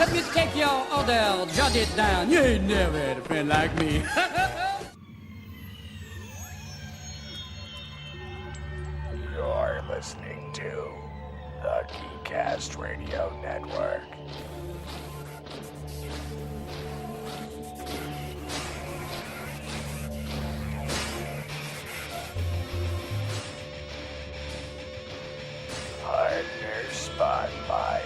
Help you take your order, jot it down. You ain't never had a friend like me. You're listening to the GeekCast Radio Network. Partner Spotlight.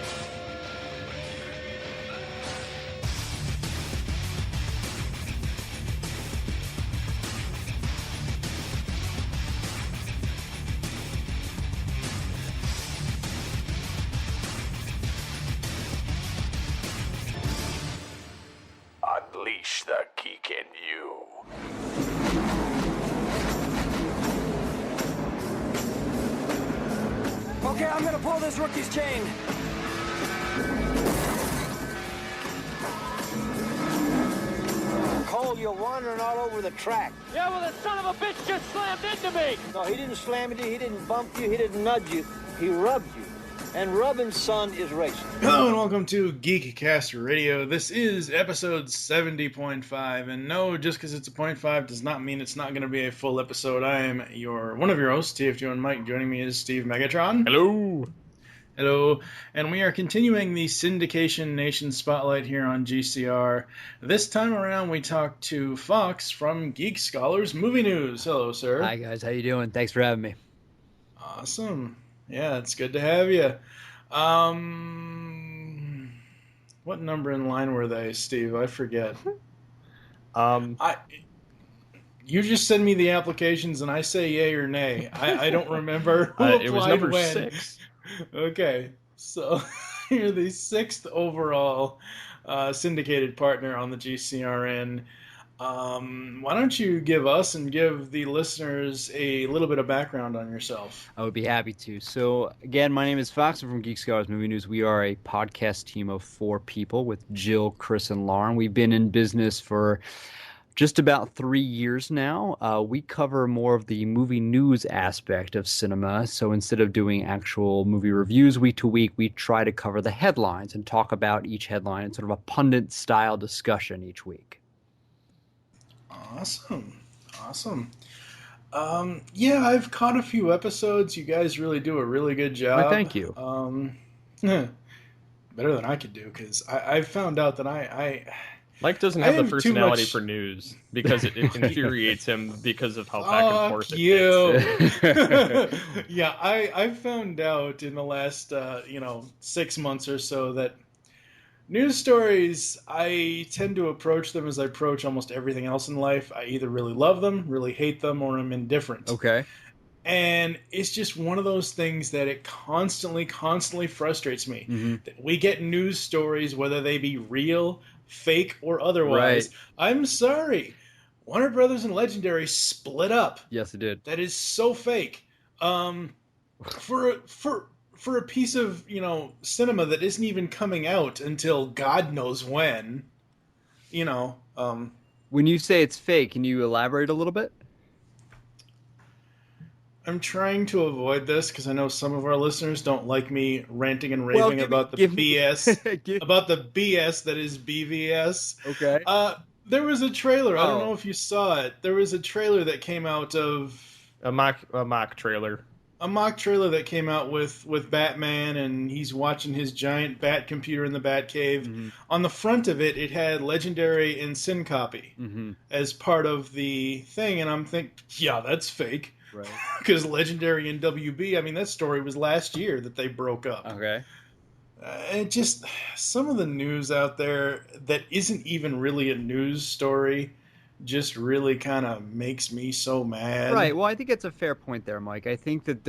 Unleash the geek in you. Okay, I'm gonna pull this rookie's chain. Cole, you're wandering all over the track. Yeah, well, the son of a bitch just slammed into me. No, he didn't slam into you, he didn't bump you, he didn't nudge you. He rubbed you. And rubbing, son, is racing. Hello and welcome to GeekCast Radio. This is episode 70.5, and no, just because it's a 0.5 does not mean it's not going to be a full episode. I am one of your hosts, TF2 and Mike. Joining me is Steve Megatron. Hello. Hello, and we are continuing the Syndication Nation Spotlight here on GCR. This time around, we talk to Fox from GeekScholars Movie News. Hello, sir. Hi, guys. How you doing? Thanks for having me. Awesome. Yeah, it's good to have you. What number in line were they, Steve? I forget. You just send me the applications and I say yay or nay. I don't remember who applied it was number when. 6. Okay, so you're the 6th overall syndicated partner on the GCRN. Why don't you give us and give the listeners a little bit of background on yourself? I would be happy to. So, again, my name is Fox. I'm from GeekScholars Movie News. We are a podcast team of 4 people with Jill, Chris, and Lauren. We've been in business for just about 3 years now. We cover more of the movie news aspect of cinema. So instead of doing actual movie reviews week to week, we try to cover the headlines and talk about each headline in sort of a pundit-style discussion each week. Awesome. Yeah, I've caught a few episodes. You guys really do a really good job. Well, thank you. Better than I could do, because I've found out that Mike doesn't have the personality for news because it infuriates him because of how back and forth it is. Yeah, I've found out in the last 6 months or so that news stories, I tend to approach them as I approach almost everything else in life. I either really love them, really hate them, or I'm indifferent. Okay. And it's just one of those things that it constantly frustrates me. Mm-hmm. That we get news stories, whether they be real, fake, or otherwise. Right. I'm sorry. Warner Brothers and Legendary split up. Yes, it did. That is so fake. For a piece of, cinema that isn't even coming out until God knows when, When you say it's fake, can you elaborate a little bit? I'm trying to avoid this because I know some of our listeners don't like me ranting and raving about the BS, about the BS that is BVS. Okay. There was a trailer. I don't know if you saw it. There was a trailer that came out of a mock trailer. A mock trailer that came out with Batman, and he's watching his giant bat computer in the Batcave. Mm-hmm. On the front of it, it had Legendary and Syncopy as part of the thing, and I'm thinking, yeah, that's fake. Right. Because Legendary and WB, that story was last year that they broke up. Okay. And just some of the news out there that isn't even really a news story just really kind of makes me so mad. Right. Well, I think it's a fair point there, Mike. I think that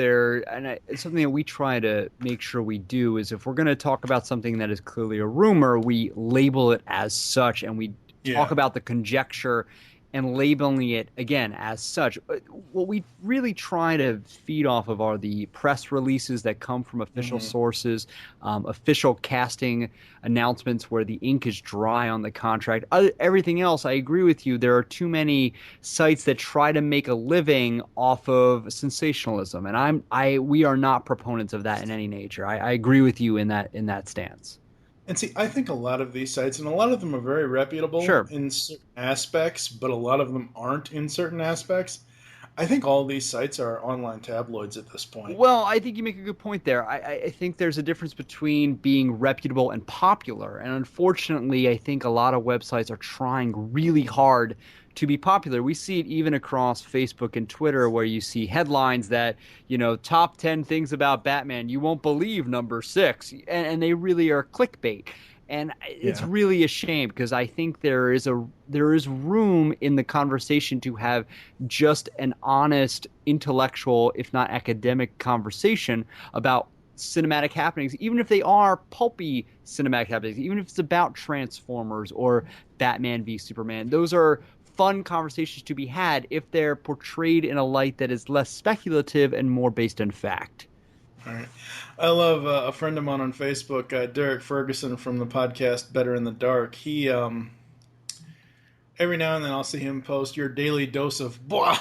it's something that we try to make sure we do is if we're going to talk about something that is clearly a rumor, we label it as such and we talk about the conjecture and labeling it, again, as such. What we really try to feed off of are the press releases that come from official sources, official casting announcements where the ink is dry on the contract. Everything else, I agree with you. There are too many sites that try to make a living off of sensationalism, and we are not proponents of that in any nature. I agree with you in that stance. And see, I think a lot of these sites, and a lot of them are very reputable in certain aspects, but a lot of them aren't in certain aspects. I think all these sites are online tabloids at this point. Well, I think you make a good point there. I think there's a difference between being reputable and popular. And unfortunately, I think a lot of websites are trying really hard to be popular. We see it even across Facebook and Twitter, where you see headlines that, top 10 things about Batman you won't believe number 6. And they really are clickbait. And it's really a shame, because I think there is room in the conversation to have just an honest, intellectual, if not academic, conversation about cinematic happenings, even if they are pulpy cinematic happenings, even if it's about Transformers or Batman v Superman. Those are fun conversations to be had if they're portrayed in a light that is less speculative and more based on fact. All right. I love a friend of mine on Facebook, Derek Ferguson from the podcast Better in the Dark. He, every now and then I'll see him post your daily dose of blah.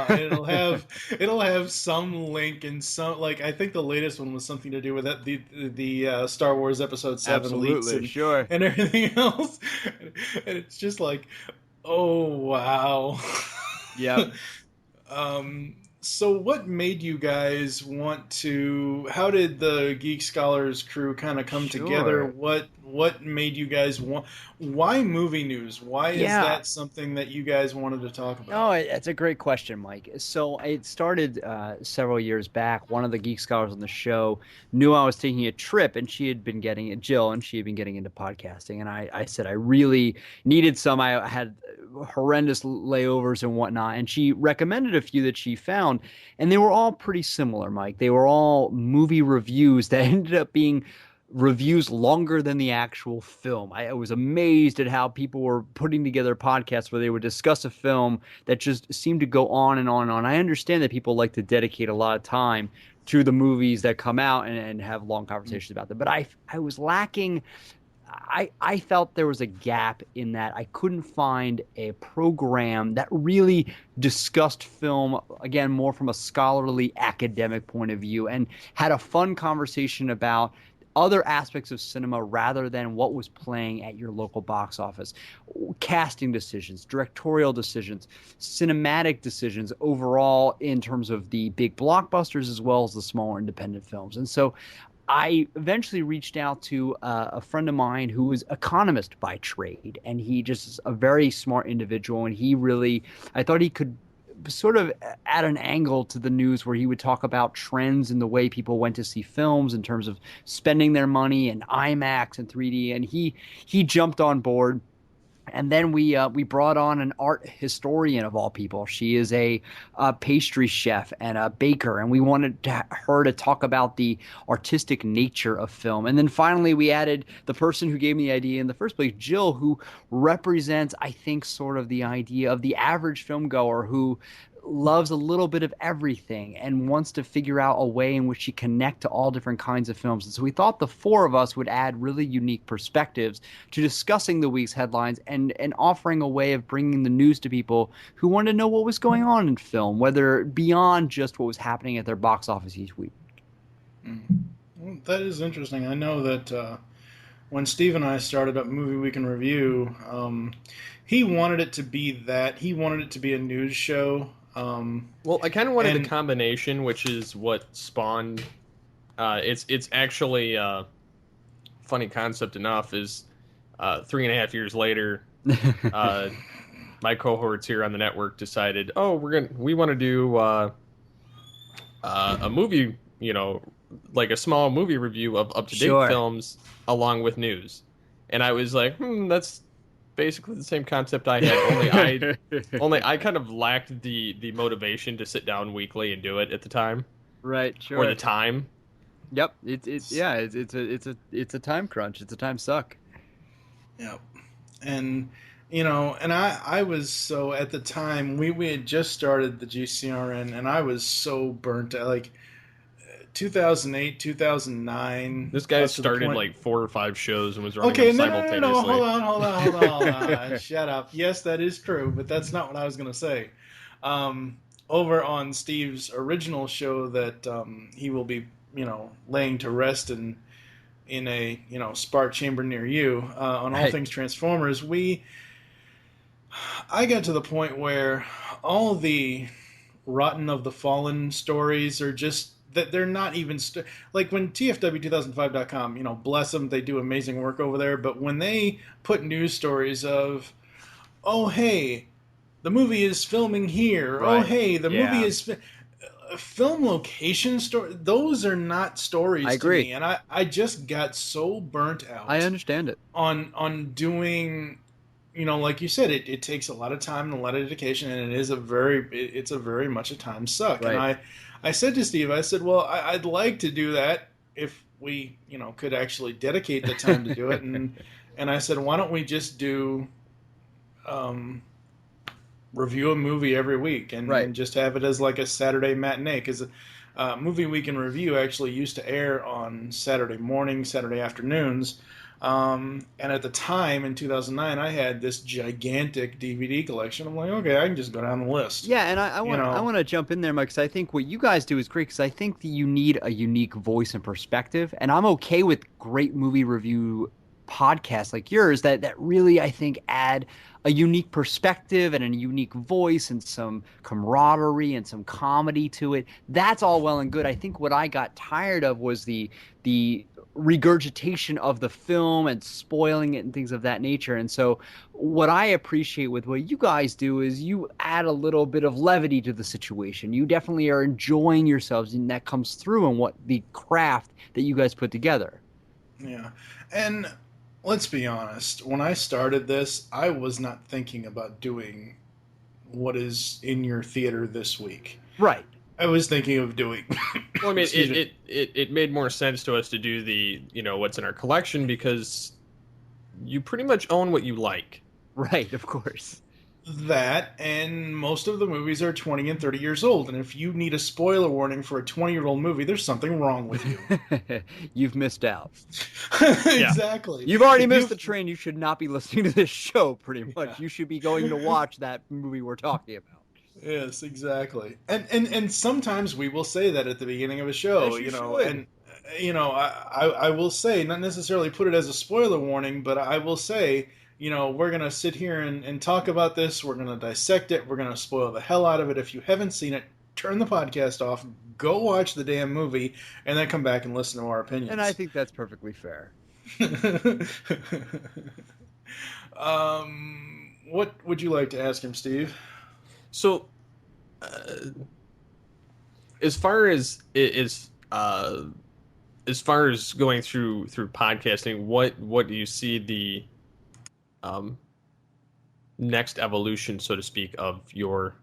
It'll have some link and some, like, I think the latest one was something to do with that, the Star Wars Episode 7 leaks and everything else. And it's just like, oh, wow. Yeah. So what made you guys want to... How did the Geek Scholars crew kind of come together? What made you guys want... Why movie news? Why is that something that you guys wanted to talk about? Oh, it's a great question, Mike. So it started several years back. One of the Geek Scholars on the show knew I was taking a trip, and she had been getting into podcasting. And I said I really needed some. I had horrendous layovers and whatnot, and she recommended a few that she found, and they were all pretty similar, Mike. They were all movie reviews that ended up being reviews longer than the actual film. I was amazed at how people were putting together podcasts where they would discuss a film that just seemed to go on and on and on. I understand that people like to dedicate a lot of time to the movies that come out and have long conversations about them, but I was lacking... I felt there was a gap in that I couldn't find a program that really discussed film, again, more from a scholarly academic point of view, and had a fun conversation about other aspects of cinema rather than what was playing at your local box office. Casting decisions, directorial decisions, cinematic decisions overall in terms of the big blockbusters as well as the smaller independent films. And so I eventually reached out to a friend of mine who was economist by trade, and he just is a very smart individual, and I thought he could sort of add an angle to the news where he would talk about trends in the way people went to see films in terms of spending their money and IMAX and 3D, and he jumped on board. And then we brought on an art historian of all people. She is a pastry chef and a baker, and we wanted her to talk about the artistic nature of film. And then finally we added the person who gave me the idea in the first place, Jill, who represents, I think, sort of the idea of the average film goer who loves a little bit of everything and wants to figure out a way in which you connect to all different kinds of films. And so we thought the four of us would add really unique perspectives to discussing the week's headlines and offering a way of bringing the news to people who wanted to know what was going on in film, whether beyond just what was happening at their box office each week. Well, that is interesting. I know that when Steve and I started up Movie Week in Review, he wanted it to be that. He wanted it to be a news show. Well, I kind of wanted a combination, which is what spawned. It's actually funny concept enough. Is 3.5 years later, my cohorts here on the network decided, we want to do a movie, like a small movie review of up to date films along with news, and I was like, that's basically the same concept I had, only I kind of lacked the motivation to sit down weekly and do it at the time. Right, sure. Or the time. Yep, it's a time crunch. It's a time suck. Yep. And I was so, at the time we had just started the GCRN, and I was so burnt out, like 2008, 2009. This guy started like 4 or 5 shows and was running them simultaneously. No, hold on. Shut up. Yes, that is true, but that's not what I was going to say. Over on Steve's original show that he will be, laying to rest in in a Spark chamber near you on all things Transformers, I got to the point where all the Rotten of the Fallen stories are just that they're not even like when TFW2005.com, bless them, they do amazing work over there, but when they put news stories of, oh hey, the movie is filming here, oh hey, the movie is film location story, those are not stories to me, and I just got so burnt out. I understand it. On doing, like you said, it takes a lot of time and a lot of dedication, and it's a very much a time suck. Right. And I said to Steve, I said, well, I'd like to do that if we, could actually dedicate the time to do it. And I said, why don't we just do review a movie every week and just have it as like a Saturday matinee? Because Movie Week in Review actually used to air on Saturday mornings, Saturday afternoons. And at the time, in 2009, I had this gigantic DVD collection. I'm like, okay, I can just go down the list. Yeah, and I want to jump in there, Mike, because I think what you guys do is great, because I think that you need a unique voice and perspective, and I'm okay with great movie review podcasts like yours that really, I think, add a unique perspective and a unique voice and some camaraderie and some comedy to it. That's all well and good. I think what I got tired of was the regurgitation of the film and spoiling it and things of that nature. And so what I appreciate with what you guys do is you add a little bit of levity to the situation. You definitely are enjoying yourselves, and that comes through in what the craft that you guys put together. Yeah. And let's be honest, when I started this, I was not thinking about doing what is in your theater this week. Right. I was thinking of doing. Well, I mean, it made more sense to us to do the what's in our collection, because you pretty much own what you like. Right, of course. That, and most of the movies are 20 and 30 years old, and if you need a spoiler warning for a 20-year-old movie, there's something wrong with you. You've missed out. Exactly. You've already missed the train. You should not be listening to this show, pretty much. Yeah. You should be going to watch that movie we're talking about. Yes, exactly. And sometimes we will say that at the beginning of a show, yes, and I will say, not necessarily put it as a spoiler warning, but I will say, we're going to sit here and talk about this. We're going to dissect it. We're going to spoil the hell out of it. If you haven't seen it, turn the podcast off, go watch the damn movie, and then come back and listen to our opinions. And I think that's perfectly fair. What would you like to ask him, Steve? So, as far as going through podcasting, what do you see the next evolution, so to speak, of your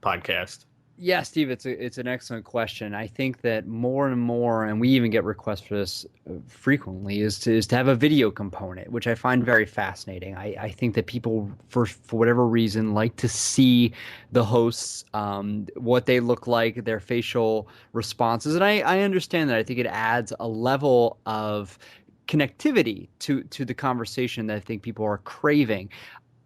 podcast? Yeah, Steve, it's an excellent question. I think that more and more, and we even get requests for this frequently, is to have a video component, which I find very fascinating. I think that people, for whatever reason, like to see the hosts, what they look like, their facial responses, and I understand that. I think it adds a level of connectivity to the conversation that I think people are craving.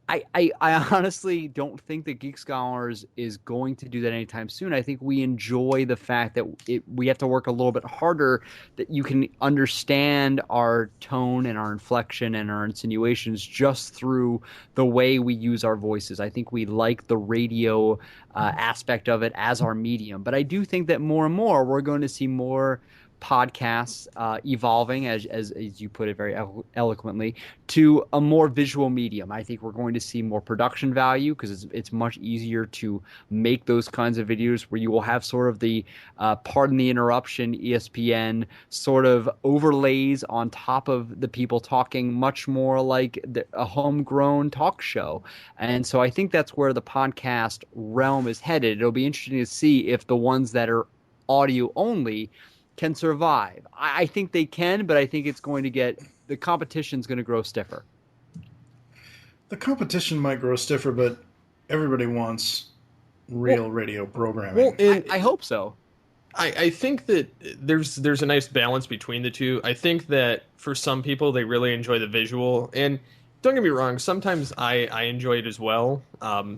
I honestly don't think that Geek Scholars is going to do that anytime soon. I think we enjoy the fact that we have to work a little bit harder, that you can understand our tone and our inflection and our insinuations just through the way we use our voices. I think we like the radio aspect of it as our medium. But I do think that more and more we're going to see more podcasts evolving, as you put it very eloquently, to a more visual medium. I think we're going to see more production value, because it's much easier to make those kinds of videos where you will have sort of the pardon the interruption, ESPN sort of overlays on top of the people talking, much more like a homegrown talk show. And so I think that's where the podcast realm is headed. It'll be interesting to see if the ones that are audio only can survive. I think they can, but I think the competition's going to grow stiffer. The competition might grow stiffer, but everybody wants real radio programming. Well, I hope so. I think that there's a nice balance between the two. I think that for some people, they really enjoy the visual, and don't get me wrong, sometimes I enjoy it as well.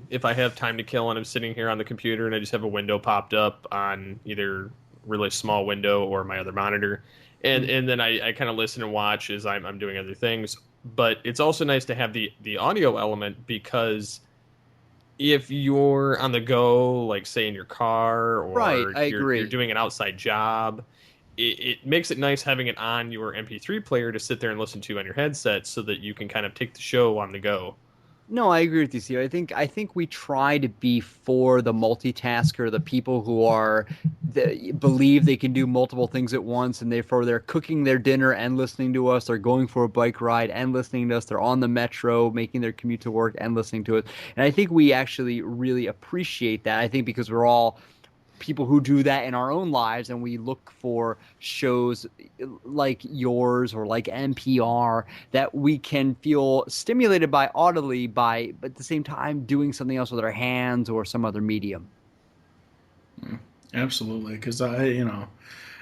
If I have time to kill and I'm sitting here on the computer and I just have a window popped up on either really small window or my other monitor, and then I kind of listen and watch as I'm doing other things. But it's also nice to have the audio element, because if you're on the go, like say in your car, or you're doing an outside job, it makes it nice having it on your MP3 player to sit there and listen to on your headset, so that you can kind of take the show on the go. No, I agree with you, Steve. I think we try to be for the multitasker, the people who believe they can do multiple things at once, and they're cooking their dinner and listening to us. They're going for a bike ride and listening to us. They're on the metro making their commute to work and listening to us. And I think we actually really appreciate that. I think because we're all people who do that in our own lives, and we look for shows like yours or like NPR that we can feel stimulated by audibly, but at the same time doing something else with our hands or some other medium. Absolutely, because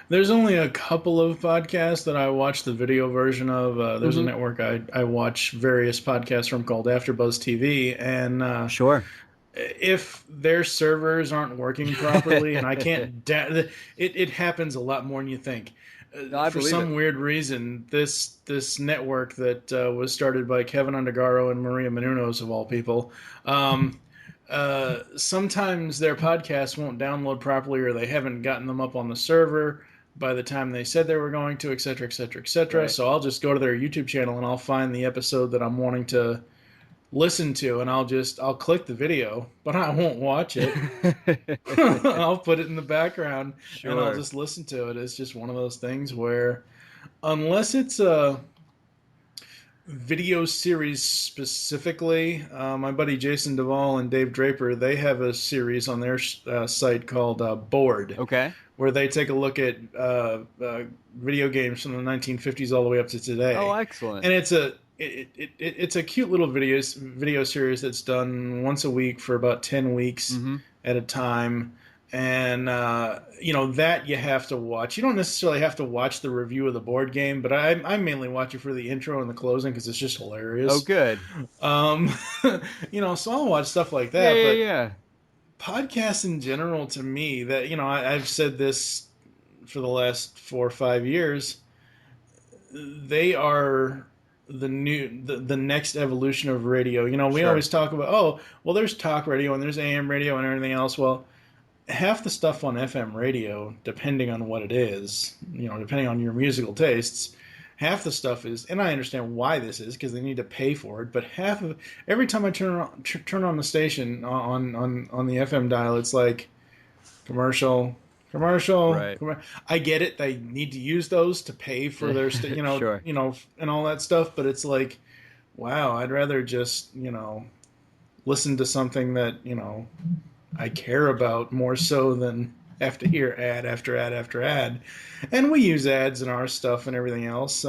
there's only a couple of podcasts that I watch the video version of. There's a network I watch various podcasts from called AfterBuzz TV, and sure. If their servers aren't working properly, and I can't, it happens a lot more than you think. For some weird reason, this network that was started by Kevin Undergaro and Maria Menounos, of all people, sometimes their podcasts won't download properly, or they haven't gotten them up on the server by the time they said they were going to, et cetera, et cetera, et cetera. Right. So I'll just go to their YouTube channel and I'll find the episode that I'm wanting to listen to, and I'll click the video, but I won't watch it. I'll put it in the background, and I'll just listen to it. It's just one of those things where, unless it's a video series specifically, my buddy Jason Duvall and Dave Draper, they have a series on their site called Bored. Okay. Where they take a look at video games from the 1950s all the way up to today. Oh, excellent! And it's a cute little video series that's done once a week for about 10 weeks at a time, and that you have to watch. You don't necessarily have to watch the review of the board game, but I mainly watch it for the intro and the closing because it's just hilarious. Oh, good. So I'll watch stuff like that. Yeah. Podcasts in general, to me, that I've said this for the last 4 or 5 years, they are the next evolution of radio. We always talk about, there's talk radio and there's AM radio and everything else. Well, half the stuff on FM radio, depending on what it is, depending on your musical tastes, half the stuff is, and I understand why this is because they need to pay for it, but every time I turn on the station on the FM dial, it's like commercial. Right. I get it. They need to use those to pay for their, sure. And all that stuff. But it's like, wow, I'd rather just, listen to something that, I care about more so than have to hear ad after ad after ad. And we use ads in our stuff and everything else.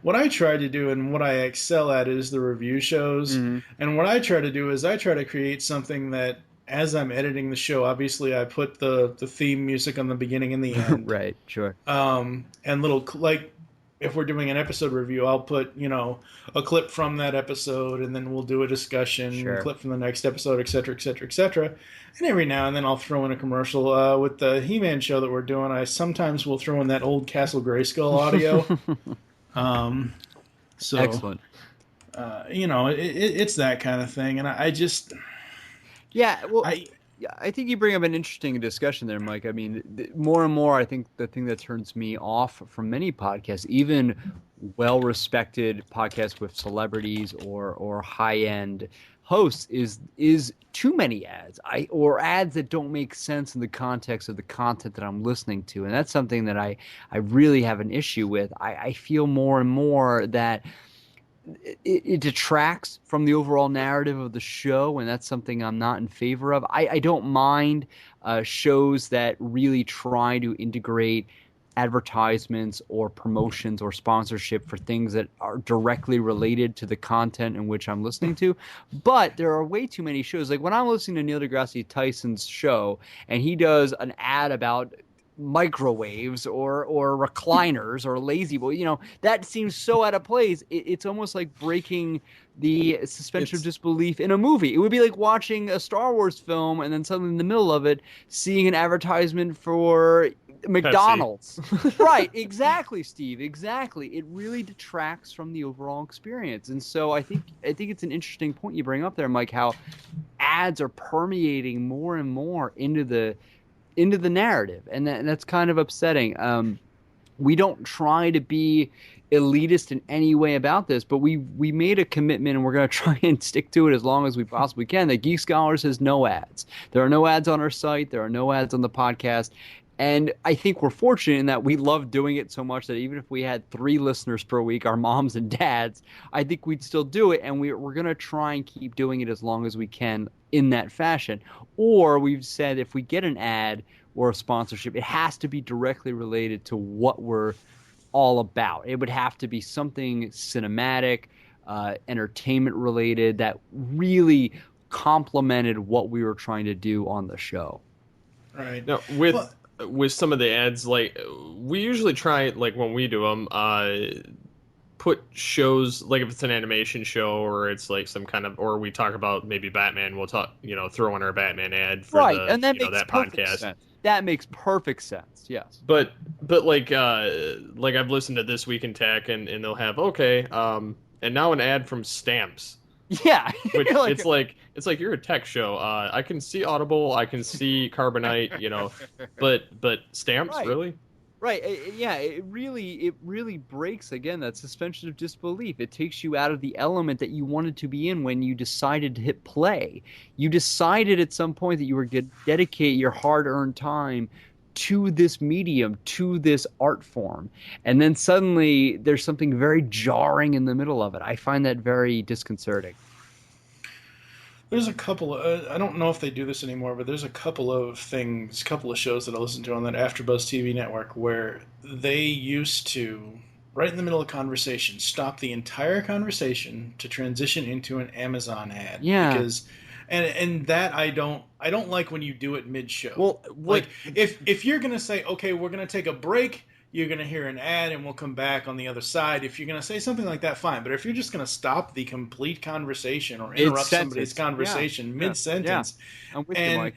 What I try to do and what I excel at is the review shows. Mm-hmm. And what I try to do is I try to create something that, as I'm editing the show, obviously I put the theme music on the beginning and the end. Right, sure. And if we're doing an episode review, I'll put, a clip from that episode, and then we'll do a discussion, a clip from the next episode, et cetera, et cetera, et cetera. And every now and then I'll throw in a commercial. With the He-Man show that we're doing, I sometimes will throw in that old Castle Grayskull audio. Excellent. It's that kind of thing. And I just... Yeah, well, I think you bring up an interesting discussion there, Mike. I mean, more and more, I think the thing that turns me off from many podcasts, even well-respected podcasts with celebrities or high-end hosts, is too many ads, or ads that don't make sense in the context of the content that I'm listening to, and that's something that I really have an issue with. I feel more and more that it detracts from the overall narrative of the show, and that's something I'm not in favor of. I don't mind shows that really try to integrate advertisements or promotions or sponsorship for things that are directly related to the content in which I'm listening to. But there are way too many shows. Like when I'm listening to Neil deGrasse Tyson's show and he does an ad about microwaves or recliners or lazy boy, that seems so out of place. It's almost like breaking the suspension of disbelief in a movie. It would be like watching a Star Wars film and then suddenly in the middle of it seeing an advertisement for McDonald's. Right, exactly, Steve, exactly. It really detracts from the overall experience. And so I think it's an interesting point you bring up there, Mike, how ads are permeating more and more into the narrative, and that's kind of upsetting. We don't try to be elitist in any way about this, but we made a commitment, and we're going to try and stick to it as long as we possibly can, that Geek Scholars has no ads. There are no ads on our site. There are no ads on the podcast. And I think we're fortunate in that we love doing it so much that even if we had 3 listeners per week, our moms and dads, I think we'd still do it. And we're going to try and keep doing it as long as we can in that fashion. Or we've said if we get an ad or a sponsorship, it has to be directly related to what we're all about. It would have to be something cinematic, entertainment related that really complemented what we were trying to do on the show. Right. Now, with some of the ads, like we usually try, like when we do them, put shows, like if it's an animation show or it's like some kind of, or we talk about maybe Batman, we'll talk, throw in our Batman ad for right, the, and that makes that perfect podcast. sense. That makes perfect sense. Yes. But like I've listened to This Week in Tech, and they'll have and now an ad from Stamps. Yeah. Which it's like you're a tech show. I can see Audible, I can see Carbonite, but Stamps, right. Really? Right. Yeah, it really breaks, again, that suspension of disbelief. It takes you out of the element that you wanted to be in when you decided to hit play. You decided at some point that you were going to dedicate your hard-earned time to this medium, to this art form. And then suddenly there's something very jarring in the middle of it. I find that very disconcerting. There's a couple of, I don't know if they do this anymore, but there's a couple of shows that I listen to on that AfterBuzz TV network where they used to, right in the middle of conversation, stop the entire conversation to transition into an Amazon ad. Yeah. Because, and that I don't like when you do it mid-show. Well, like if you're going to say, okay, we're going to take a break, you're going to hear an ad and we'll come back on the other side. If you're going to say something like that, fine. But if you're just going to stop the complete conversation or interrupt somebody's conversation mid-sentence, I'm with you, Mike.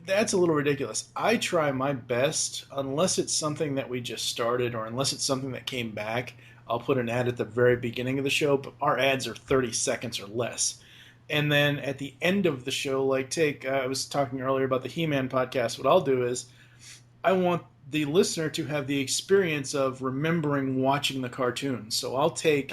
That's a little ridiculous. I try my best, unless it's something that we just started or unless it's something that came back, I'll put an ad at the very beginning of the show, but our ads are 30 seconds or less. And then at the end of the show, like I was talking earlier about the He-Man podcast, what I'll do is I want the listener to have the experience of remembering watching the cartoon. So I'll take,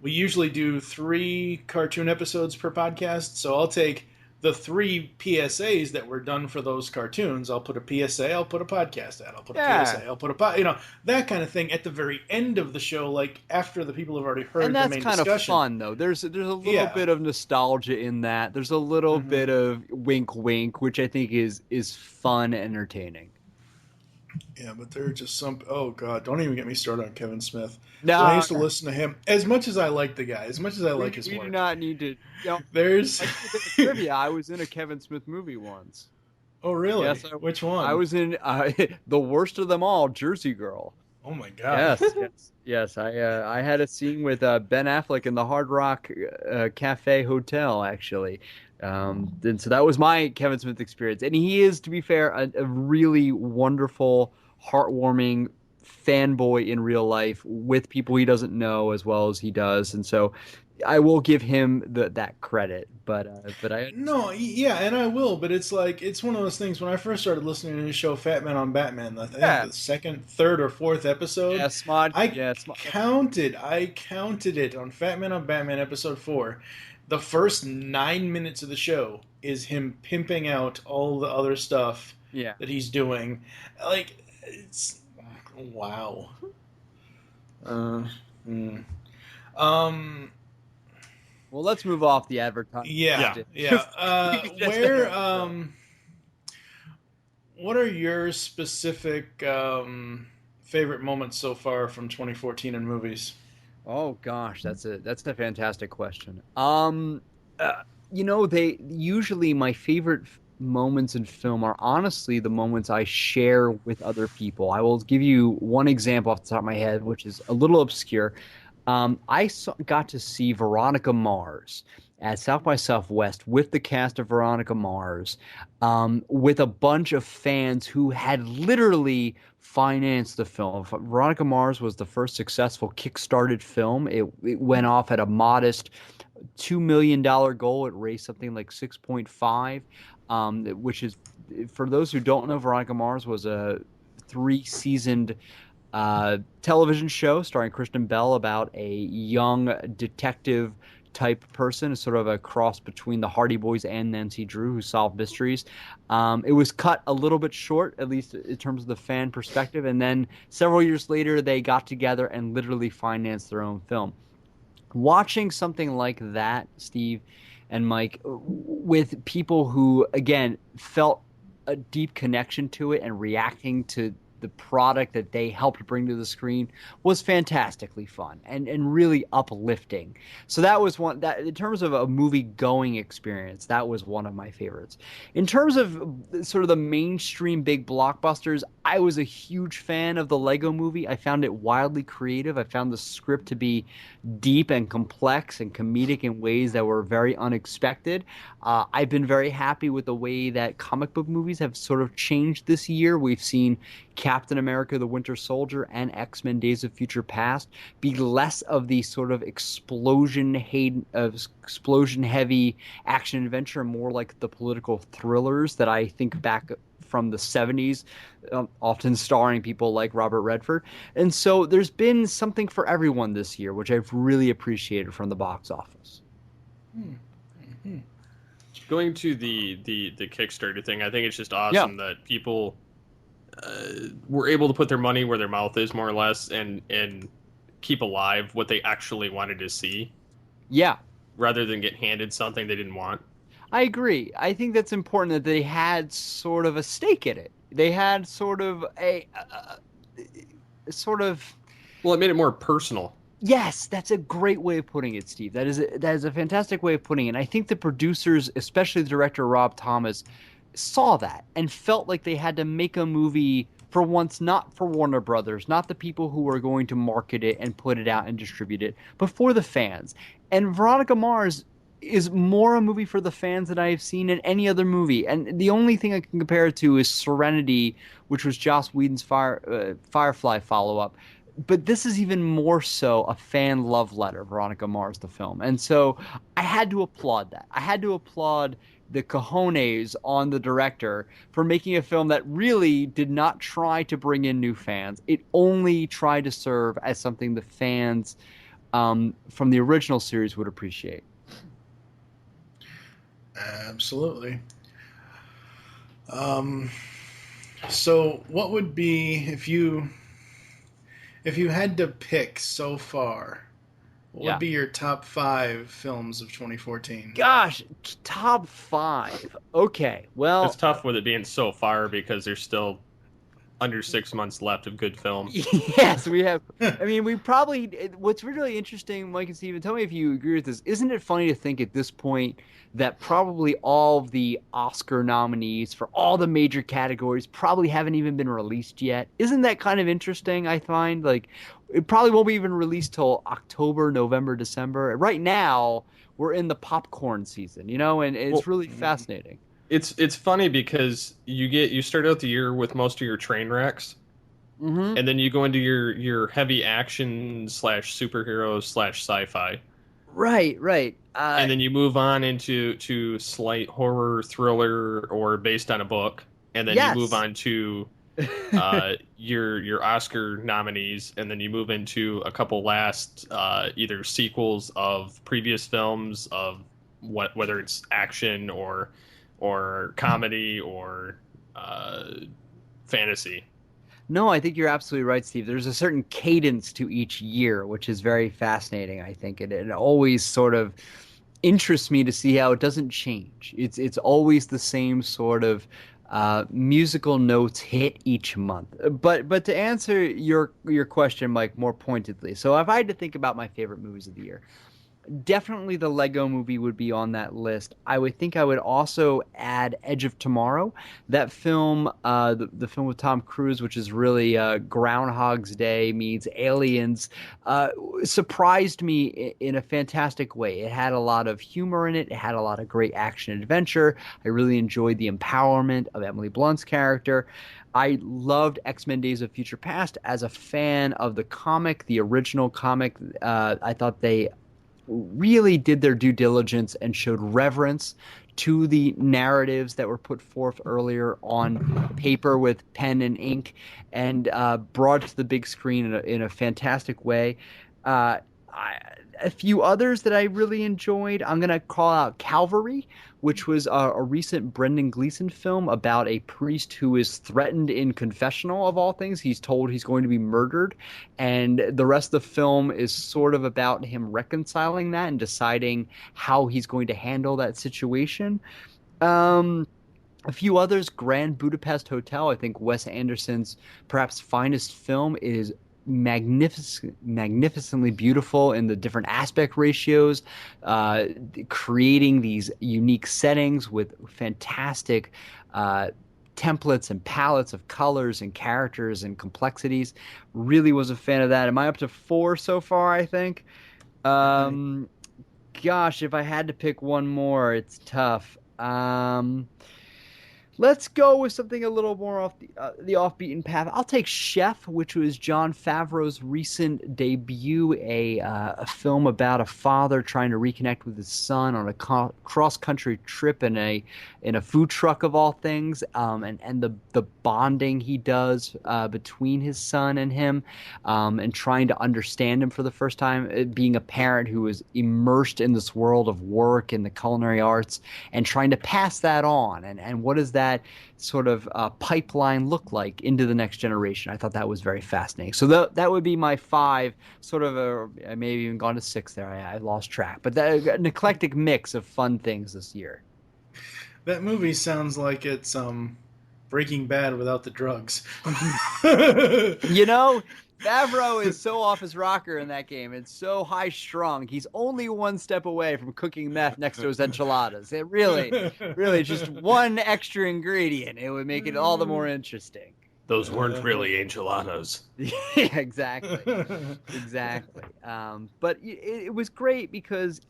we usually do 3 cartoon episodes per podcast, so I'll take the 3 PSAs that were done for those cartoons. I'll put a PSA, I'll put a podcast ad, I'll put a PSA, I'll put that kind of thing at the very end of the show, like after the people have already heard the main discussion. And that's kind of fun, though. There's a little bit of nostalgia in that. There's a little bit of wink wink, which I think is fun and entertaining. Yeah, but there are just some... Oh, God, don't even get me started on Kevin Smith. No, I used to listen to him. As much as I like the guy, as much as I like his work. We do not need to... There's... trivia, I was in a Kevin Smith movie once. Oh, really? Yes, Which one? I was in the worst of them all, Jersey Girl. Oh, my God. Yes. I had a scene with Ben Affleck in the Hard Rock Cafe Hotel, actually. And so that was my Kevin Smith experience. And he is, to be fair, a really wonderful, heartwarming fanboy in real life with people he doesn't know as well as he does. And so I will give him that credit. But I... No, yeah, and I will. But it's like, it's one of those things, when I first started listening to his show, Fat Man on Batman, I think the second, third, or fourth episode, I counted it on Fat Man on Batman episode 4. The first 9 minutes of the show is him pimping out all the other stuff that he's doing. Like, it's... Wow. Well, let's move off the advertising. Yeah. What are your specific favorite moments so far from 2014 in movies? Oh gosh, that's a fantastic question. They usually, my favorite moments in film are honestly the moments I share with other people. I will give you one example off the top of my head, which is a little obscure. I got to see Veronica Mars at South by Southwest with the cast of Veronica Mars, with a bunch of fans who had literally financed the film. Veronica Mars was the first successful Kickstarted film. It went off at a modest $2 million goal. It raised something like 6.5, which is, for those who don't know, Veronica Mars was a 3-seasoned television show starring Kristen Bell about a young detective type person, sort of a cross between the Hardy Boys and Nancy Drew, who solved mysteries. It was cut a little bit short, at least in terms of the fan perspective, and then several years later they got together and literally financed their own film. Watching something like that, Steve and Mike, with people who, again, felt a deep connection to it and reacting to the product that they helped bring to the screen, was fantastically fun and really uplifting. So that was one that, in terms of a movie going experience, that was one of my favorites. In terms of sort of the mainstream big blockbusters, I was a huge fan of the Lego Movie. I found it wildly creative. I found the script to be deep and complex and comedic in ways that were very unexpected. I've been very happy with the way that comic book movies have sort of changed this year. We've seen Captain America the Winter Soldier and X-Men Days of Future Past be less of the sort of explosion-heavy action adventure, more like the political thrillers that I think back from the 70s, often starring people like Robert Redford. And so there's been something for everyone this year, which I've really appreciated from the box office. Mm-hmm. Going to the Kickstarter thing, I think it's just awesome that people were able to put their money where their mouth is, more or less, and keep alive what they actually wanted to see. Yeah. Rather than get handed something they didn't want. I agree. I think that's important that they had sort of a stake in it. They had sort of Well, it made it more personal. Yes, that's a great way of putting it, Steve. That is a fantastic way of putting it. And I think the producers, especially the director Rob Thomas, saw that and felt like they had to make a movie for once, not for Warner Brothers, not the people who are going to market it and put it out and distribute it, but for the fans. And Veronica Mars is more a movie for the fans than I have seen in any other movie. And the only thing I can compare it to is Serenity, which was Joss Whedon's Firefly follow-up. But this is even more so a fan love letter, Veronica Mars, the film. And so I had to applaud that. I had to applaud the cojones on the director for making a film that really did not try to bring in new fans. It only tried to serve as something the fans from the original series would appreciate. Absolutely. So what would be, if you had to pick so far, what would be your top 5 films of 2014? Gosh, top 5. Okay, well, it's tough with it being so far because there's still under 6 months left of good film. Yes, we have. I mean, we probably. What's really interesting, Mike and Steven, tell me if you agree with this. Isn't it funny to think at this point that probably all of the Oscar nominees for all the major categories probably haven't even been released yet? Isn't that kind of interesting? I find like it probably won't be even released till October, November, December. Right now, we're in the popcorn season, and it's really fascinating. It's funny because you start out the year with most of your train wrecks, and then you go into your heavy action / superhero / sci-fi. Right. And then you move on into slight horror, thriller, or based on a book, and then you move on to your Oscar nominees, and then you move into a couple last either sequels of previous films of whether it's action or comedy or fantasy. No, I think you're absolutely right, Steve. There's a certain cadence to each year, which is very fascinating, I think. It always sort of interests me to see how it doesn't change. It's always the same sort of musical notes hit each month. But to answer your question, Mike, more pointedly, so if I had to think about my favorite movies of the year, definitely the Lego Movie would be on that list. I would also add Edge of Tomorrow, that film, the film with Tom Cruise, which is really Groundhog's Day meets Aliens, surprised me in a fantastic way. It had a lot of humor in it. It had a lot of great action adventure. I really enjoyed the empowerment of Emily Blunt's character. I loved X-Men Days of Future Past as a fan of the comic, the original comic. I thought they really did their due diligence and showed reverence to the narratives that were put forth earlier on paper with pen and ink, and brought it to the big screen in a fantastic way. A few others that I really enjoyed, I'm going to call out Calvary, which was a recent Brendan Gleeson film about a priest who is threatened in confessional, of all things. He's told he's going to be murdered, and the rest of the film is sort of about him reconciling that and deciding how he's going to handle that situation. A few others, Grand Budapest Hotel, I think Wes Anderson's perhaps finest film, is magnificently beautiful in the different aspect ratios, creating these unique settings with fantastic templates and palettes of colors and characters and complexities. Really was a fan of that. Am I up to 4 so far, I think? Gosh, if I had to pick one more, it's tough. Let's go with something a little more off the off-beaten path. I'll take Chef, which was Jon Favreau's recent debut, a film about a father trying to reconnect with his son on a cross-country trip in a food truck of all things, and the bonding he does between his son and him, and trying to understand him for the first time, being a parent who is immersed in this world of work and the culinary arts, and trying to pass that on, and what does that sort of pipeline look like into the next generation. I thought that was very fascinating. So that would be my 5, sort of I may have even gone to 6 there. I lost track. But an eclectic mix of fun things this year. That movie sounds like it's Breaking Bad without the drugs. Favreau is so off his rocker in that game. It's so high-strung. He's only one step away from cooking meth next to his enchiladas. It really, just one extra ingredient. It would make it all the more interesting. Those weren't really enchiladas. Yeah, exactly. But it was great because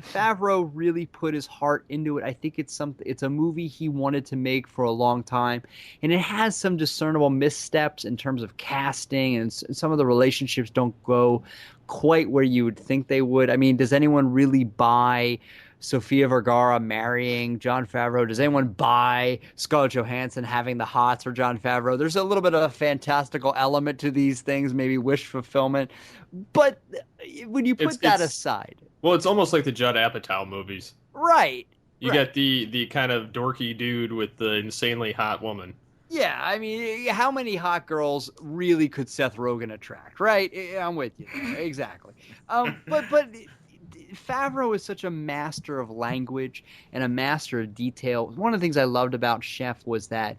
Favreau really put his heart into it. I think it's a movie he wanted to make for a long time, and it has some discernible missteps in terms of casting, and some of the relationships don't go quite where you would think they would. I mean, does anyone really buy Sofia Vergara marrying Jon Favreau? Does anyone buy Scarlett Johansson having the hots for Jon Favreau? There's a little bit of a fantastical element to these things, maybe wish fulfillment. But when you put that aside... Well, it's almost like the Judd Apatow movies. Right. You get the kind of dorky dude with the insanely hot woman. Yeah, I mean, how many hot girls really could Seth Rogen attract, right? I'm with you. Exactly. But Favreau is such a master of language and a master of detail. One of the things I loved about Chef was that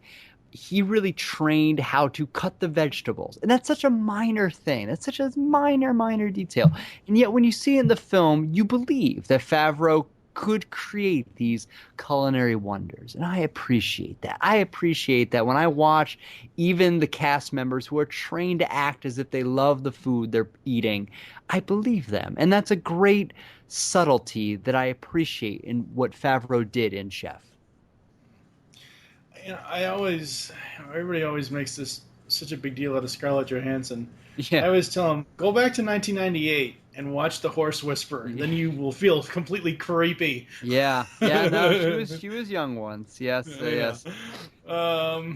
he really trained how to cut the vegetables. And that's such a minor thing. That's such a minor detail. And yet when you see it in the film, you believe that Favreau could create these culinary wonders. And I appreciate that. I appreciate that when I watch even the cast members who are trained to act as if they love the food they're eating, I believe them. And that's a great subtlety that I appreciate in what Favreau did in Chef. Everybody always makes such a big deal out of Scarlett Johansson. Yeah. I always tell them, go back to 1998 and watch The Horse Whisperer. Yeah. Then you will feel completely creepy. Yeah. No, she was young once. Yes. Yes. All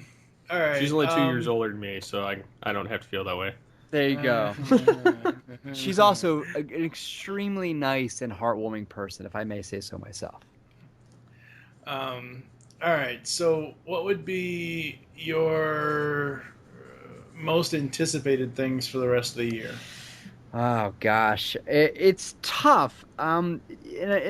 right. She's only 2 years older than me, so I don't have to feel that way. There you go. She's also an extremely nice and heartwarming person, if I may say so myself. All right, so what would be your most anticipated things for the rest of the year? Oh, gosh. It's tough. And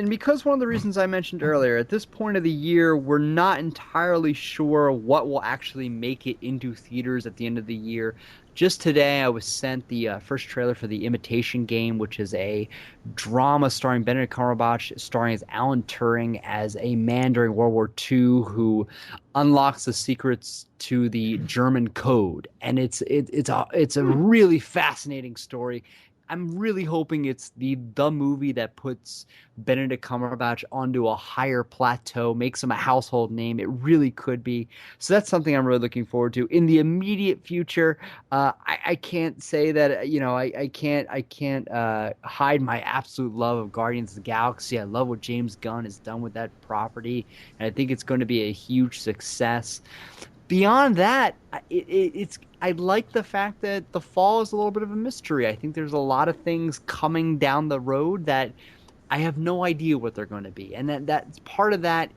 because one of the reasons I mentioned earlier, at this point of the year, we're not entirely sure what will actually make it into theaters at the end of the year. just today I was sent the first trailer for The Imitation Game, which is a drama starring Benedict Cumberbatch, starring as Alan Turing as a man during World War II who unlocks the secrets to the German code, and it's a really fascinating story. I'm really hoping it's the movie that puts Benedict Cumberbatch onto a higher plateau, makes him a household name. It really could be. So that's something I'm really looking forward to. In the immediate future, I can't say that, I can't hide my absolute love of Guardians of the Galaxy. I love what James Gunn has done with that property, and I think it's going to be a huge success. Beyond that, I like the fact that the fall is a little bit of a mystery. I think there's a lot of things coming down the road that I have no idea what they're going to be. And that's part of that.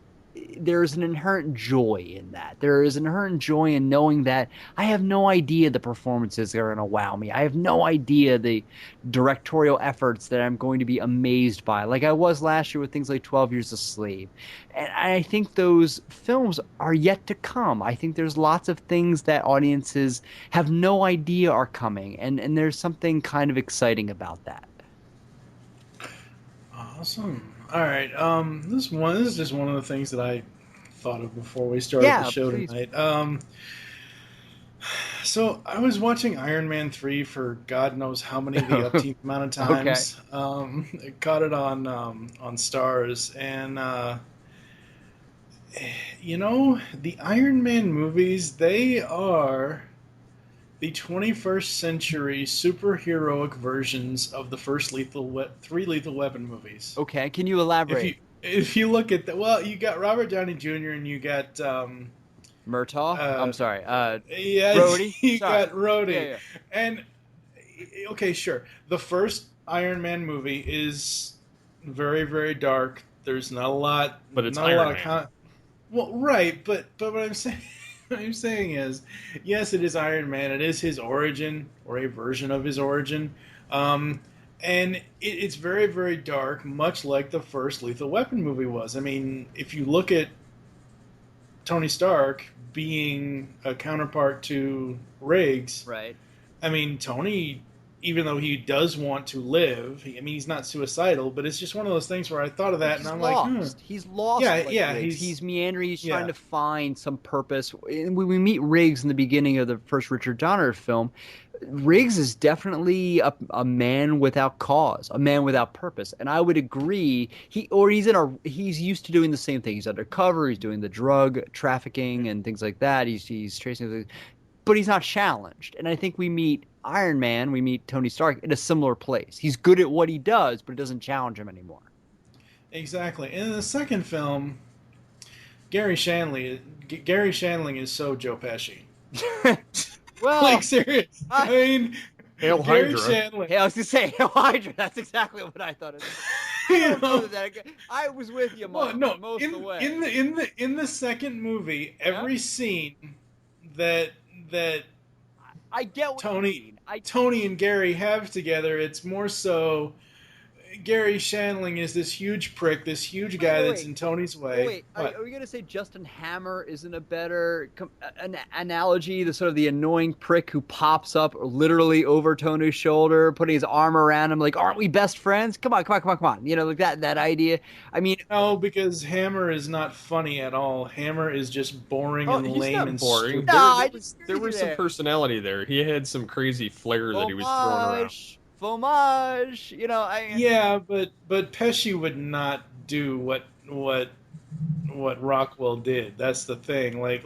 There's an inherent joy in that. There is an inherent joy in knowing that I have no idea the performances are going to wow me. I have no idea the directorial efforts that I'm going to be amazed by, like I was last year with things like 12 Years a Slave. And I think those films are yet to come. I think there's lots of things that audiences have no idea are coming, and there's something kind of exciting about that. Awesome. All right. This is just one of the things that I thought of before we started the show tonight. So I was watching Iron Man 3 for God knows how many the upteenth amount of times. Okay. Caught it on Stars, and the Iron Man movies, they are the 21st century superheroic versions of the first three Lethal Weapon movies. Okay, can you elaborate? If you look at you got Robert Downey Jr. and you got Murtaugh. I'm sorry. Yeah, Rhodey. You got Rhodey. Yeah. And okay, sure. The first Iron Man movie is very, very dark. There's not a lot, but it's not Iron a lot Man. of well, right, but what I'm saying. What I'm saying is, yes, it is Iron Man. It is his origin, or a version of his origin. And it's very, very dark, much like the first Lethal Weapon movie was. I mean, if you look at Tony Stark being a counterpart to Riggs, right? I mean, Tony, even though he does want to live, he's not suicidal, but it's just one of those things where I thought of that, and I'm lost. He's lost. Yeah, he's meandering. He's trying to find some purpose. And when we meet Riggs in the beginning of the first Richard Donner film, Riggs is definitely a man without cause, a man without purpose. And I would agree. He's used to doing the same thing. He's undercover. He's doing the drug trafficking and things like that. He's tracing, but he's not challenged. And I think we meet Iron Man, we meet Tony Stark in a similar place. He's good at what he does, but it doesn't challenge him anymore. Exactly. And in the second film, Gary Shandling is so Joe Pesci. Well, like, serious. I mean, Hail Gary Hydra. Shandling. Hey, I was going to say Hail Hydra. That's exactly what I thought it was. I was with you, Mark, most of the way. In the second movie, every scene that I get what Tony and Gary have together, it's more so Gary Shandling is this huge prick, this huge guy that's in Tony's way. Wait, are we going to say Justin Hammer isn't a better an analogy? The sort of the annoying prick who pops up literally over Tony's shoulder, putting his arm around him, like, aren't we best friends? Come on. Like that idea. I mean, no, because Hammer is not funny at all. Hammer is just boring and lame not and boring. stupid. There was some personality there. He had some crazy flair that he was throwing around. Fromage, Yeah, but Pesci would not do what Rockwell did. That's the thing. Like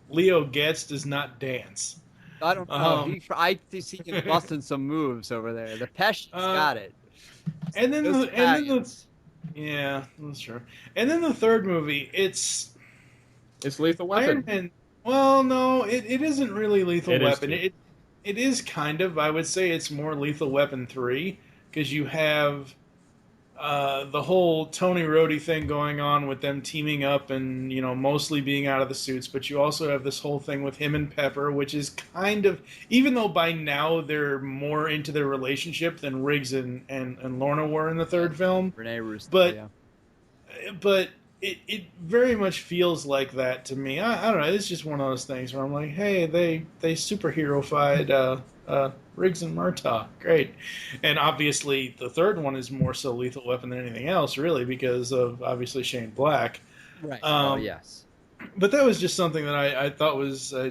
Leo Getz does not dance. I don't know. I see him busting some moves over there. The Pesci's got it. Yeah, that's true. And then the third movie, it's Lethal Weapon. Iron Man. Well, no, it isn't really Lethal Weapon. It is kind of. I would say it's more Lethal Weapon 3, because you have the whole Tony Rhodey thing going on with them teaming up and, mostly being out of the suits, but you also have this whole thing with him and Pepper, which is kind of, even though by now they're more into their relationship than Riggs and Lorna were in the third film. Renee Russo, but it very much feels like that to me. I don't know. It's just one of those things where I'm like, hey, they superhero-fied Riggs and Murtaugh, great. And obviously the third one is more so Lethal Weapon than anything else, really, because of obviously Shane Black. Right. Yes. But that was just something that I thought was I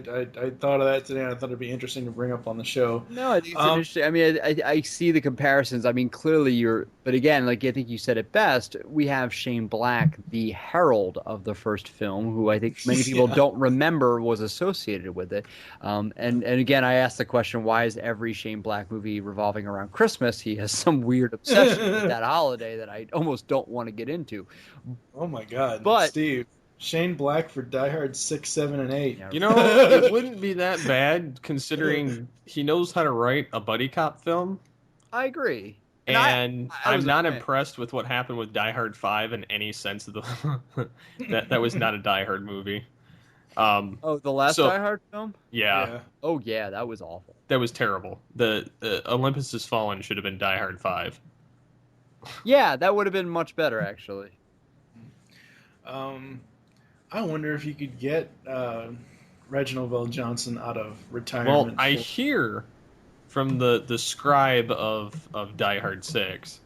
thought of that today, and I thought it'd be interesting to bring up on the show. No, I think it's interesting. I mean, I see the comparisons. I mean, clearly but again, like I think you said it best. We have Shane Black, the herald of the first film, who I think many people don't remember was associated with it. And again, I asked the question, why is every Shane Black movie revolving around Christmas? He has some weird obsession with that holiday that I almost don't want to get into. Oh my God, but Steve. Shane Black for Die Hard 6, 7, and 8. You know, it wouldn't be that bad considering he knows how to write a buddy cop film. I agree. And I'm not impressed with what happened with Die Hard 5 in any sense of the that was not a Die Hard movie. The last Die Hard film? Yeah. Oh yeah, that was awful. That was terrible. The Olympus Has Fallen should have been Die Hard 5. Yeah, that would have been much better actually. I wonder if you could get Reginald Vell Johnson out of retirement. Well, I hear from the scribe of Die Hard 6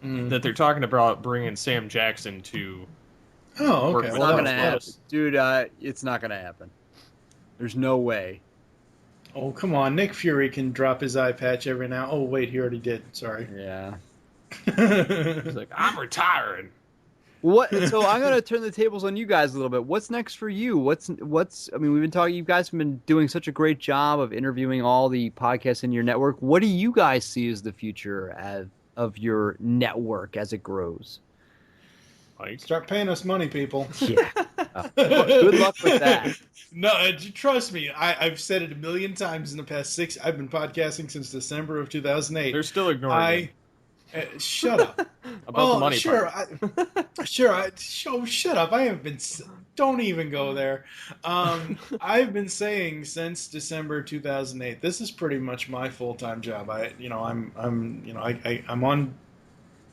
that they're talking about bringing Sam Jackson to. Oh, okay. It's not going to happen. Dude, it's not going to happen. There's no way. Oh, come on. Nick Fury can drop his eye patch every now. Oh, wait, he already did. Sorry. Yeah. He's like, I'm retiring. So I'm going to turn the tables on you guys a little bit. What's next for you? I mean, we've been talking, you guys have been doing such a great job of interviewing all the podcasts in your network. What do you guys see as the future of your network as it grows? Start paying us money, people. Yeah. Good luck with that. No, trust me. I've said it a million times in the past 6. I've been podcasting since December of 2008. They're still ignoring me. Shut up. About the money part. Shut up. I have been. Don't even go there. I've been saying since December 2008. This is pretty much my full-time job. I'm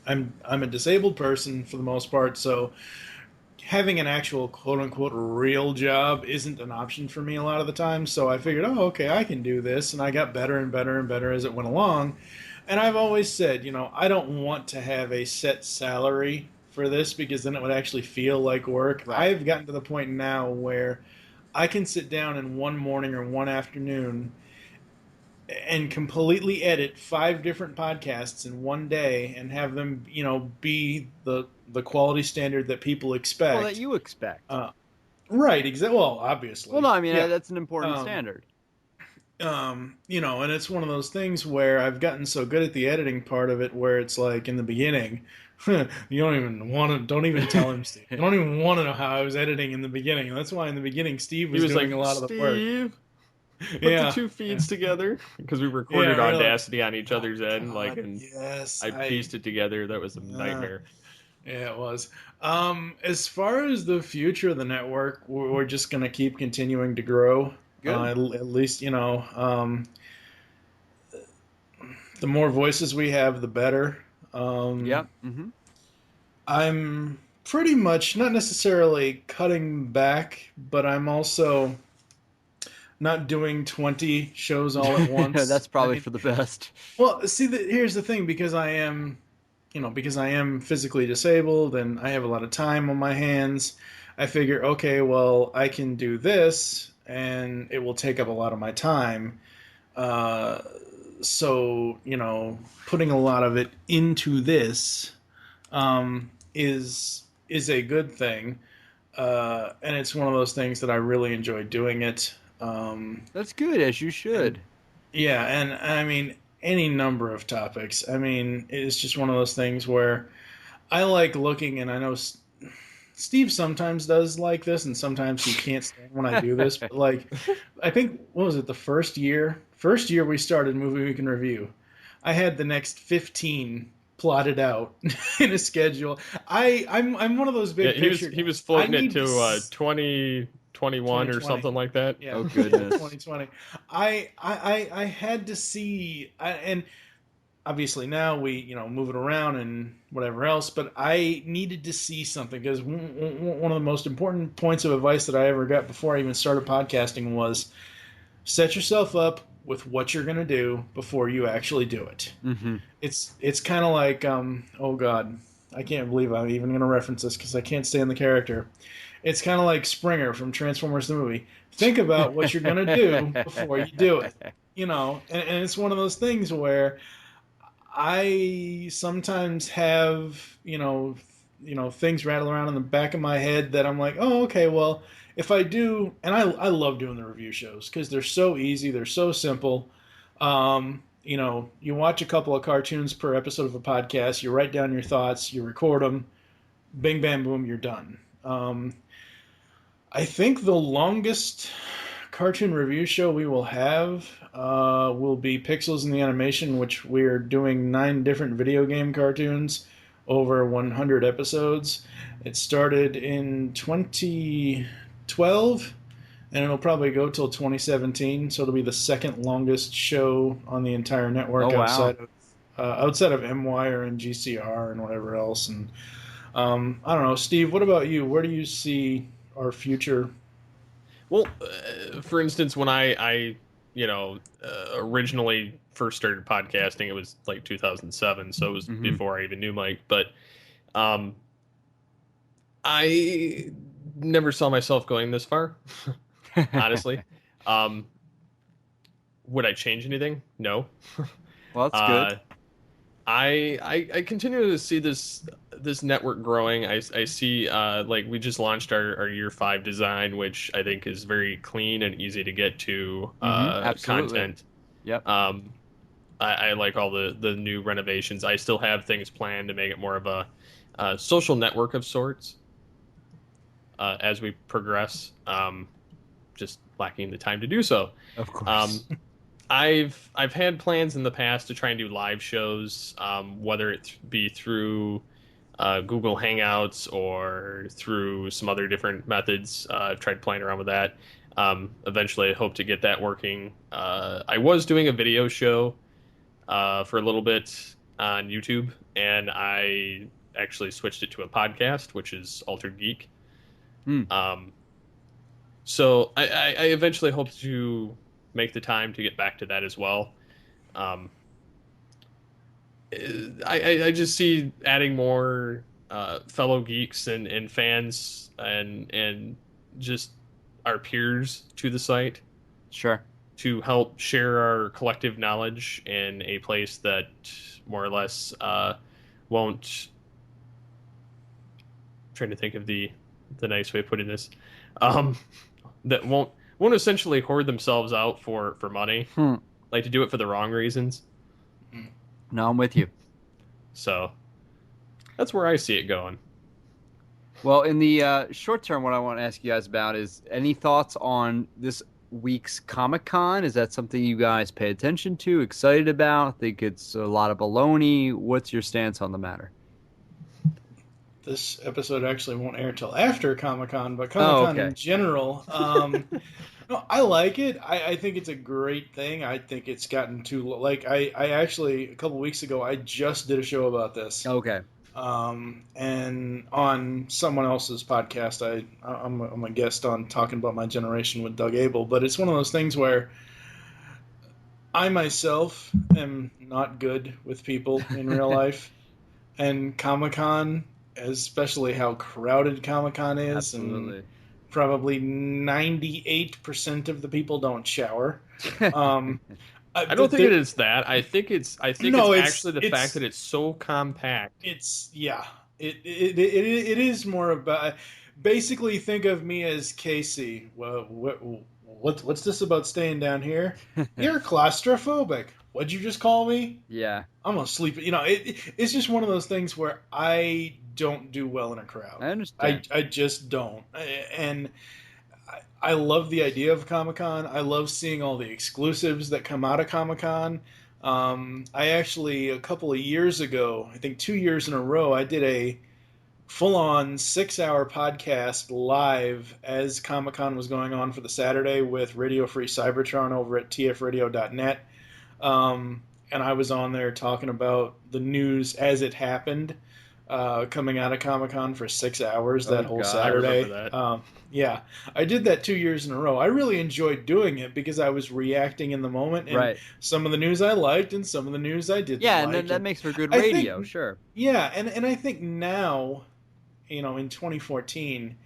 a disabled person for the most part, so having an actual quote-unquote real job isn't an option for me a lot of the time. So I figured, okay, I can do this, and I got better and better and better as it went along. And I've always said, I don't want to have a set salary for this because then it would actually feel like work. Right. I've gotten to the point now where I can sit down in one morning or one afternoon and completely edit 5 different podcasts in one day and have them, be the quality standard that people expect. Well, that you expect. Right. Exactly. Well, obviously. Well, no, I mean, that's an important standard. And it's one of those things where I've gotten so good at the editing part of it where it's like in the beginning, you don't even tell him, Steve. You don't even want to know how I was editing in the beginning. That's why in the beginning, Steve was doing a lot of the work. Put the 2 feeds together because we recorded Audacity on each other's end. I pieced it together. That was a nightmare. Yeah, it was. As far as the future of the network, we're just going to keep continuing to grow. At least, the more voices we have, the better. I'm pretty much not necessarily cutting back, but I'm also not doing 20 shows all at once. That's probably for the best. Well, see, here's the thing, because I am physically disabled and I have a lot of time on my hands, I figure, okay, well, I can do this and it will take up a lot of my time. So, putting a lot of it into this is a good thing. And it's one of those things that I really enjoy doing it. That's good, as you should. And I mean, any number of topics. I mean, it's just one of those things where I like looking, and I know Steve sometimes does like this, and sometimes he can't stand when I do this. But I think, what was it, the first year we started Movie Week in Review, I had the next 15 plotted out in a schedule. I'm one of those big picture. He was floating it to 2021 or something like that. Yeah. Oh goodness. 2020. I had to see, and obviously now we move it around and whatever else, but I needed to see something, because one of the most important points of advice that I ever got before I even started podcasting was set yourself up with what you're going to do before you actually do it. Mm-hmm. It's kind of like, oh God, I can't believe I'm even going to reference this because I can't stand the character. It's kind of like Springer from Transformers the movie. Think about what you're going to do before you do it. You know, and it's one of those things where I sometimes have, you know, things rattle around in the back of my head that I'm like, oh, okay, well, if I do, and I love doing the review shows because they're so easy, they're so simple. You know, you watch a couple of cartoons per episode of a podcast, you write down your thoughts, you record them, bing, bam, boom, you're done. I think the longest cartoon review show we will have will be Pixels in the Animation, which we're doing 9 different video game cartoons over 100 episodes. It started in 2012, and it'll probably go till 2017, so it'll be the second longest show on the entire network outside of MWire and GCR and whatever else. And I don't know, Steve, what about you? Where do you see our future? Well, for instance, when I originally first started podcasting, it was like 2007, so it was before I even knew Mike. But I never saw myself going this far, honestly. Would I change anything? No. Well, that's good. I continue to see this network growing. I see like we just launched our year 5 design, which I think is very clean and easy to get to content. Yep. I like all the new renovations. I still have things planned to make it more of a social network of sorts as we progress. Just lacking the time to do so. Of course. I've had plans in the past to try and do live shows, whether it be through Google Hangouts or through some other different methods. I've tried playing around with that. Eventually, I hope to get that working. I was doing a video show for a little bit on YouTube, and I actually switched it to a podcast, which is Altered Geek. So I eventually hope to make the time to get back to that as well. I just see adding more fellow geeks and fans and just our peers to the site. Sure. To help share our collective knowledge in a place that more or less won't. I'm trying to think of the nice way of putting this. That won't essentially hoard themselves out for money, like to do it for the wrong reasons. No, I'm with you. So that's where I see it going. Well, in the short term, what I want to ask you guys about is any thoughts on this week's Comic-Con? Is that something you guys pay attention to, excited about, think it's a lot of baloney? What's your stance on the matter? This episode actually won't air till after Comic-Con, but Comic-Con in general, no, I like it. I think it's a great thing. I think it's gotten too like I actually a couple weeks ago I just did a show about this. Okay. And on someone else's podcast, I'm a guest on Talking About My Generation with Doug Abel, but it's one of those things where I myself am not good with people in real life, and Comic-Con, especially how crowded Comic-Con is, Absolutely. And probably 98% of the people don't shower. I don't think it is that. I think it's actually the fact that it's so compact. It is more about basically think of me as Casey. Well, what's this about staying down here? You're claustrophobic. What'd you just call me? Yeah. I'm gonna sleep. You know, it's just one of those things where I don't do well in a crowd. I understand. I just don't. And I love the idea of Comic-Con. I love seeing all the exclusives that come out of Comic-Con. I actually, a couple of years ago, I think 2 years in a row, I did a full-on 6-hour podcast live as Comic-Con was going on for the Saturday with Radio Free Cybertron over at tfradio.net. And I was on there talking about the news as it happened. coming out of Comic-Con for 6 hours that whole God, Saturday. I remember that. Yeah, I did that 2 years in a row. I really enjoyed doing it because I was reacting in the moment, and Right. some of the news I liked and some of the news I didn't Yeah, like. and that makes for good I radio, think- sure. Yeah, and I think now, in 2014,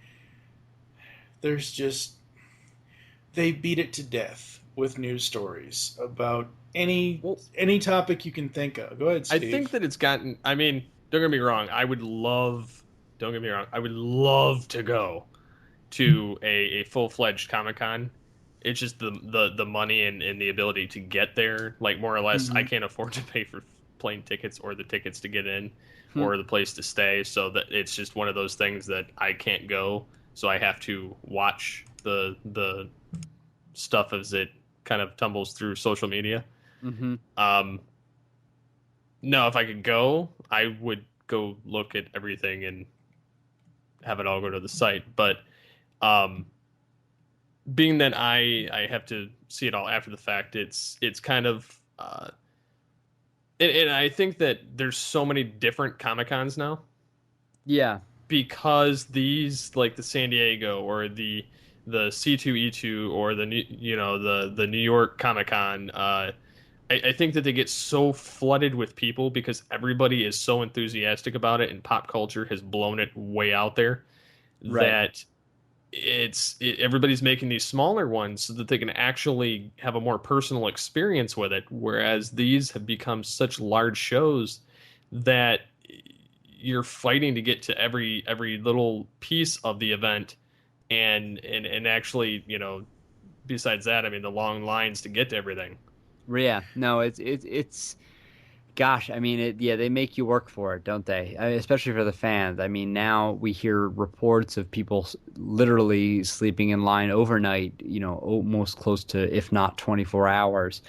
there's just, they beat it to death with news stories about any topic you can think of. Go ahead, Steve. I think that it's gotten. I mean, don't get me wrong. I would love to go to a full-fledged Comic-Con. It's just the money and the ability to get there. Like, more or less, I can't afford to pay for plane tickets or the tickets to get in or the place to stay. So that it's just one of those things that I can't go. So I have to watch the stuff as it kind of tumbles through social media. Mm-hmm. No, if I could go, I would go look at everything and have it all go to the site. But being that I have to see it all after the fact, it's kind of and I think that there's so many different Comic-Cons now. Yeah. Because these, like the San Diego or the C2E2 or the New York Comic-Con, I think that they get so flooded with people because everybody is so enthusiastic about it, and pop culture has blown it way out there. Right. That everybody's making these smaller ones so that they can actually have a more personal experience with it. Whereas these have become such large shows that you're fighting to get to every little piece of the event, and actually, besides that, I mean, the long lines to get to everything. Yeah, no, it's gosh, I mean, they make you work for it, don't they? Especially for the fans. I mean, now we hear reports of people literally sleeping in line overnight, almost close to, if not 24 hours.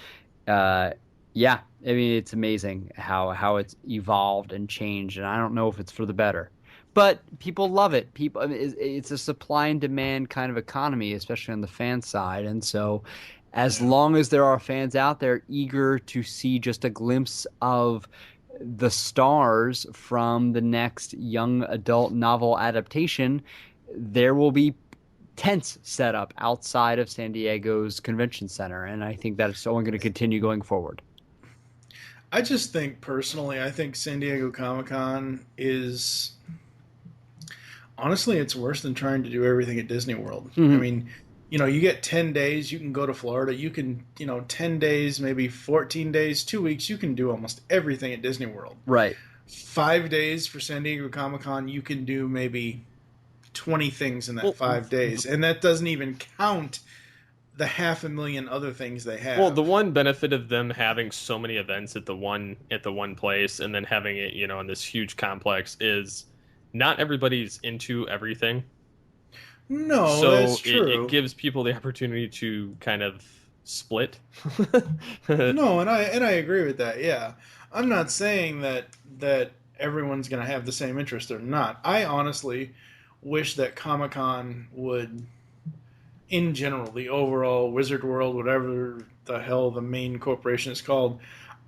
Yeah, I mean, it's amazing how it's evolved and changed, and I don't know if it's for the better. But people love it. I mean, it's a supply and demand kind of economy, especially on the fan side. And so as long as there are fans out there eager to see just a glimpse of the stars from the next young adult novel adaptation, there will be tents set up outside of San Diego's convention center. And I think that's only going to continue going forward. I just think, personally, San Diego Comic-Con is... Honestly, it's worse than trying to do everything at Disney World. I mean, you get 10 days, you can go to Florida. You can, 10 days, maybe 14 days, 2 weeks, you can do almost everything at Disney World. Right. 5 days for San Diego Comic-Con, you can do maybe 20 things in that 5 days. And that doesn't even count the 500,000 other things they have. Well, the one benefit of them having so many events at the one place and then having it, in this huge complex is not everybody's into everything. No, so that's true. It gives people the opportunity to kind of split. No, and I agree with that. Yeah, I'm not saying that everyone's going to have the same interest or not. I honestly wish that Comic-Con would, in general, the overall Wizard World, whatever the hell the main corporation is called,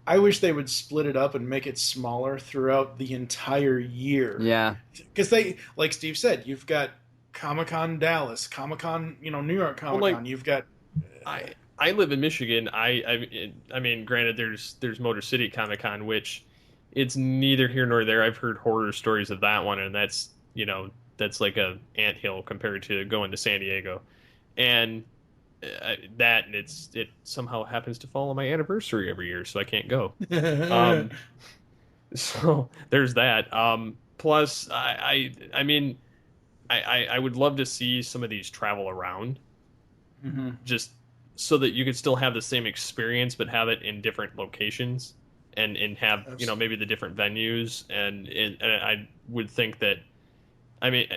I wish they would split it up and make it smaller throughout the entire year. Yeah. Because they, like Steve said, you've got Comic-Con Dallas, Comic-Con, New York Comic-Con. You've got... I live in Michigan. I mean, granted, there's Motor City Comic-Con, which it's neither here nor there. I've heard horror stories of that one, and that's like a anthill compared to going to San Diego. And... it somehow happens to fall on my anniversary every year, so I can't go. So there's that. Plus, I mean, I would love to see some of these travel around, just so that you could still have the same experience, but have it in different locations and have Absolutely. Maybe the different venues. And I would think that, I mean.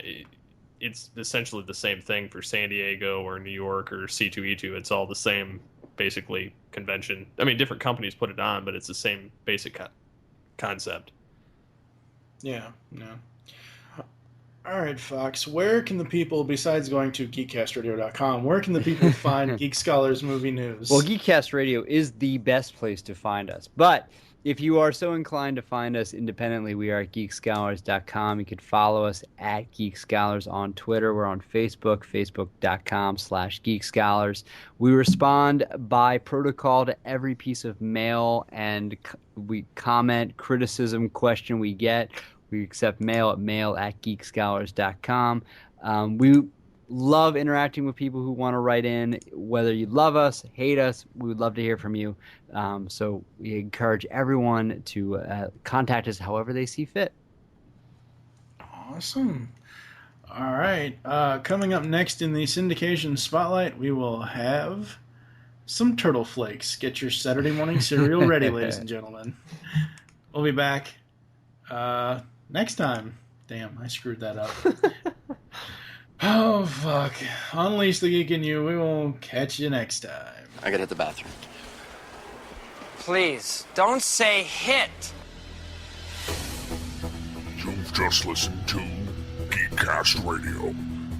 It's essentially the same thing for San Diego or New York or C2E2. It's all the same, basically, convention. I mean, different companies put it on, but it's the same basic concept. Yeah. All right, Fox, where can the people, besides going to GeekCastRadio.com, where can the people find Geek Scholars Movie News? Well, GeekCast Radio is the best place to find us. But If you are so inclined to find us independently, we are at GeekScholars.com. You can follow us at GeekScholars on Twitter. We're on Facebook, Facebook.com/GeekScholars. We respond by protocol to every piece of mail and we comment, criticism, question we get. We accept mail at mail@GeekScholars.com. We love interacting with people who want to write in. Whether you love us, hate us, we would love to hear from you. So we encourage everyone to contact us however they see fit. Awesome. All right. Coming up next in the syndication spotlight, we will have some Turtle Flakes. Get your Saturday morning cereal ready, ladies and gentlemen. We'll be back next time. Damn, I screwed that up. Oh, fuck. Unleash the geek in you. We will catch you next time. I gotta hit the bathroom. Please, don't say hit. You've just listened to GeekCast Radio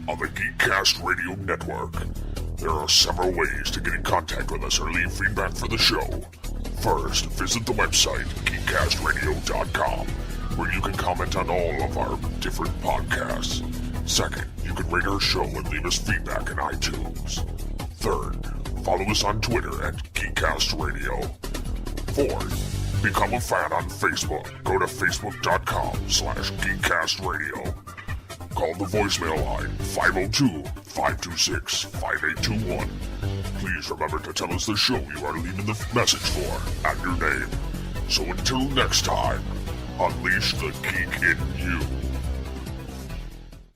on the GeekCast Radio Network. There are several ways to get in contact with us or leave feedback for the show. First, visit the website, geekcastradio.com, where you can comment on all of our different podcasts. Second, you can rate our show and leave us feedback in iTunes. Third, follow us on Twitter at GeekCast Radio. Fourth, become a fan on Facebook. Go to facebook.com/GeekCast Radio. Call the voicemail line 502-526-5821. Please remember to tell us the show you are leaving the message for and your name. So until next time, unleash the geek in you.